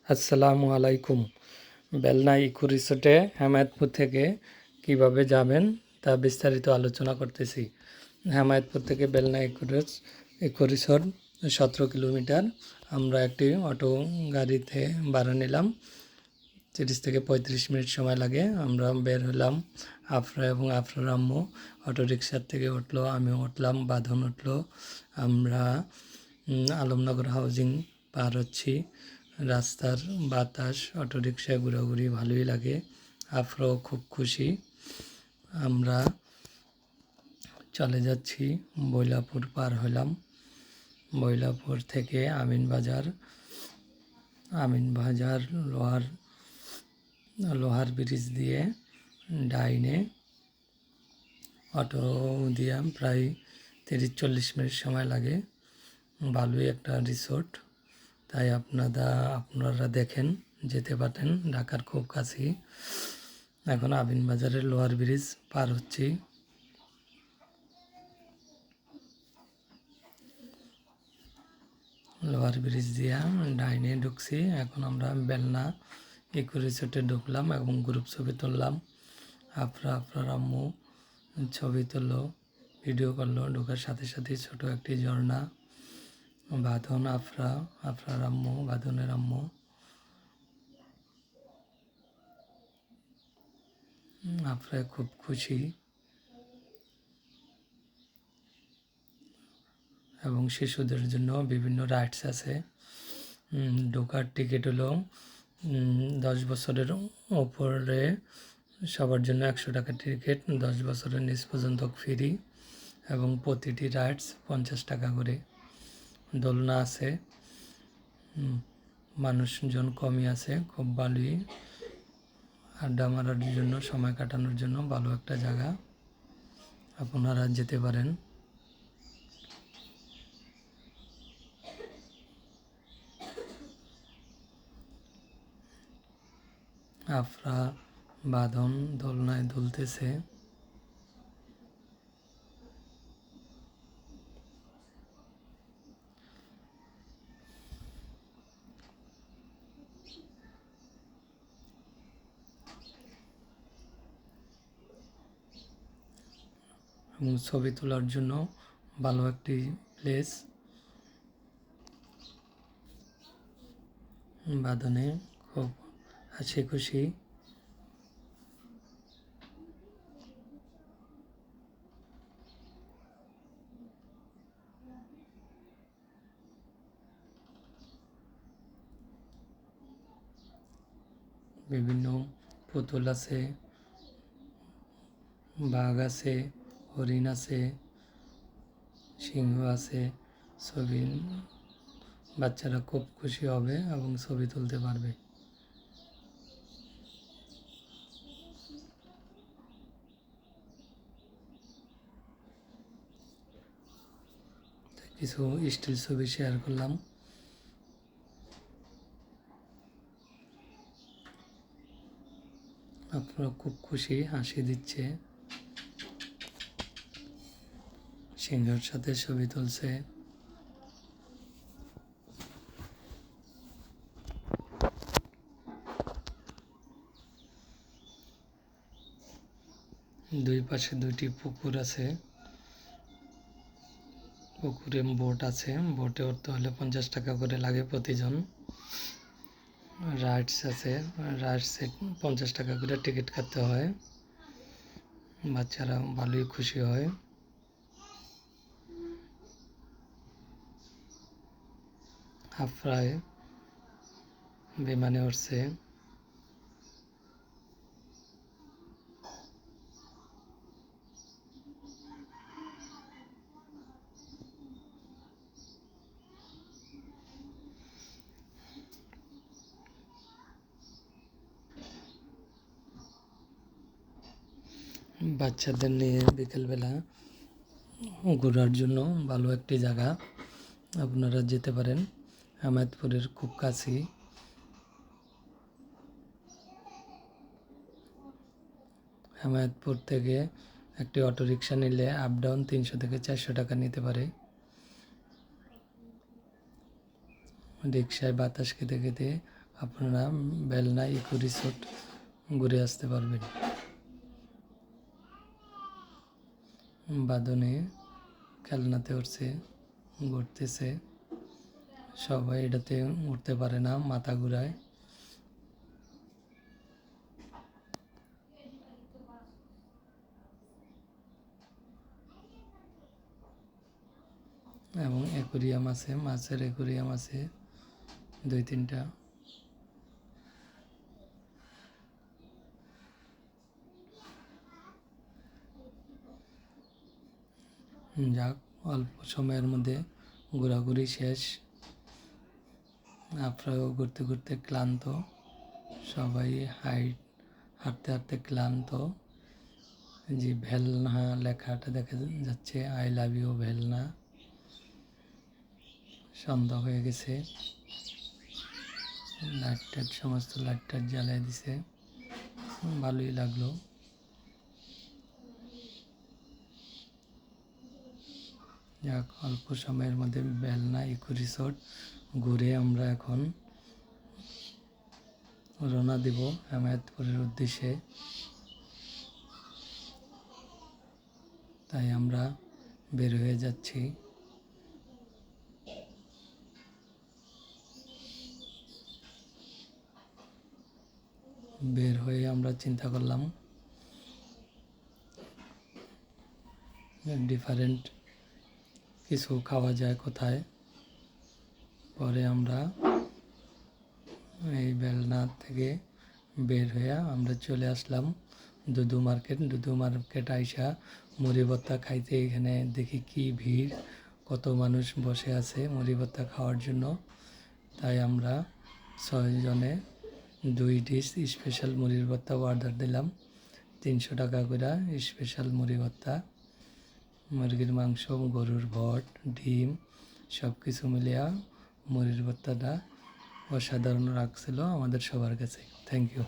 আসসালামু আলাইকুম। বেলনা ইকো রিসোর্টে হেমায়েতপুর থেকে কিভাবে যাবেন তা বিস্তারিত আলোচনা করতেছি। হেমায়েতপুর থেকে বেলনা ইকো রিসোর্ট 17 কিলোমিটার। আমরা একটি অটো গাড়িতে ভাড়া নিলাম। 30 থেকে 35 মিনিট সময় লাগে। আমরা বের হলাম। আফরা এবং আফরার আম্মু অটো রিক্সার থেকে উঠলো, আমি উঠলাম, বাঁধন উঠলো। আমরা আলমনগর হাউজিং পার হচ্ছি। রাস্তার বাতাস, অটোরিকশায় ঘোরাঘুরি ভালোই লাগে। আফরাও খুব খুশি। আমরা চলে যাচ্ছি, বৈলাপুর পার হলাম। বৈলাপুর থেকে আমিনবাজার লোহার ব্রিজ দিয়ে ডাইনে অটো দিয়ে প্রায় 30-40 মিনিট সময় লাগে। ভালোই একটা রিসোর্ট, তাই আপনারা দেখেন, যেতে পারেন, ঢাকার খুব কাছেই। এখন আমিনবাজারের লোহার ব্রিজ পার হচ্ছি। লোহার ব্রিজ দিয়ে ডাইনে ঢুকছি। এখন আমরা বেলনা ইকো রিসোর্টে ঢুকলাম এবং গ্রুপ ছবি তুললাম। আপনার আম্মু ছবি তুললো, ভিডিও করলো। ঢোকার সাথে সাথে ছোট একটি ঝর্ণা। বাঁধন, আফরার আম্মু, বাঁধনের আম্মু। আফরা খুব খুশি এবং শিশুদের জন্য বিভিন্ন রাইডস আছে। ঢোকার টিকিট হলো 10 বছরের ওপরে সবার জন্য 100 টাকা টিকিট, 10 বছরের নিচ পর্যন্ত ফ্রি এবং প্রতিটি রাইডস 50 টাকা করে। দোলনা আছে, মানুষজন কমই আছে, খুব ভালোই আড্ডা মারার জন্য, সময় কাটানোর জন্য ভালো একটা জায়গা, আপনারা যেতে পারেন। আফরা, বাঁধন দোলনায় দুলতেছে। এবং ছবি তোলার জন্য ভালো একটি প্লেস। বাঁধনে খুব হাসি খুশি। বিভিন্ন পুতুল আছে, বাঘ আছে, হরিণ আছে, সিংহ আছে। বাচ্চারা খুব খুশি হবে এবং ছবি তুলতে পারবে। কিছু স্টিল ছবি শেয়ার করলাম। আপনারা খুব খুশি, হাসি দিচ্ছে, সিংহের সাথে ছবি তুলছে। দুই পাশে 2টি পুকুর আছে। পুকুরে বোট আছে, বোটে উঠতে হলে 50 টাকা করে লাগে প্রতিজন। রাইডস আছে, রাইডসে 50 টাকা করে টিকিট কাটতে হয়। বাচ্চারা ভালোই খুশি হয়। আফরায় বিমানে উঠছে। বাচ্চাদের নিয়ে বিকেলবেলা ঘোরার জন্য ভালো একটি জায়গা, আপনারা যেতে পারেন। হেমায়েতপুরের খুব কাছেই। হেমায়েতপুর থেকে একটি অটোরিকশা নিলে আপ ডাউন 300 থেকে 400 টাকা নিতে পারে। রিক্সায় বাতাস খেতে খেতে আপনারা বেলনা ইকো রিসোর্ট ঘুরে আসতে পারবেন। বাদনে খেলনাতে উঠছে, ঘুরতেছে, সবাই এটাতে উঠতে পারে না, মাথা ঘুরায়। এবং অ্যাকুরিয়াম আছে, মাছের অ্যাকুরিয়াম আছে 2-3টা। যাক, অল্প সময়ের মধ্যে ঘোরাঘুরি শেষ। আপনারাও ঘুরতে ঘুরতে ক্লান্ত, সবাই হাঁটতে হাঁটতে ক্লান্ত। যে ভেলনা লেখাটা দেখা যাচ্ছে, আই লাভ ইউ ভেলনা। সন্ধ্যা হয়ে গেছে, সমস্ত লাইট জ্বালিয়ে দিছে, ভালোই লাগলো। যাক, অল্প সময়ের মধ্যে বেলনা ইকো রিসোর্ট ঘুরে আমরা এখন রওনা দিব হেমায়েতপুরের উদ্দেশ্যে। তাই আমরা বের হয়ে যাচ্ছি। বের হয়ে আমরা চিন্তা করলাম ডিফারেন্ট কিছু খাওয়া যায় কোথায়। পরে আমরা এই বেলনা থেকে বের হয়ে আমরা চলে আসলাম দুদু মার্কেট আইসা মুড়ি ভর্তা খাইতে। এখানে দেখি কি ভিড়, কত মানুষ বসে আছে মুড়ি ভর্তা খাওয়ার জন্য। তাই আমরা 6 জনে 2 ডিশ স্পেশাল মুড়ির ভর্তা অর্ডার দিলাম। 300 টাকা করে স্পেশাল মুড়ি ভর্তা। মুরগির মাংস, গরুর ভট, ডিম সব কিছু মিলিয়া মুড়ির ভর্তাটা অসাধারণ লাগছিল আমাদের সবার কাছে। Thank you.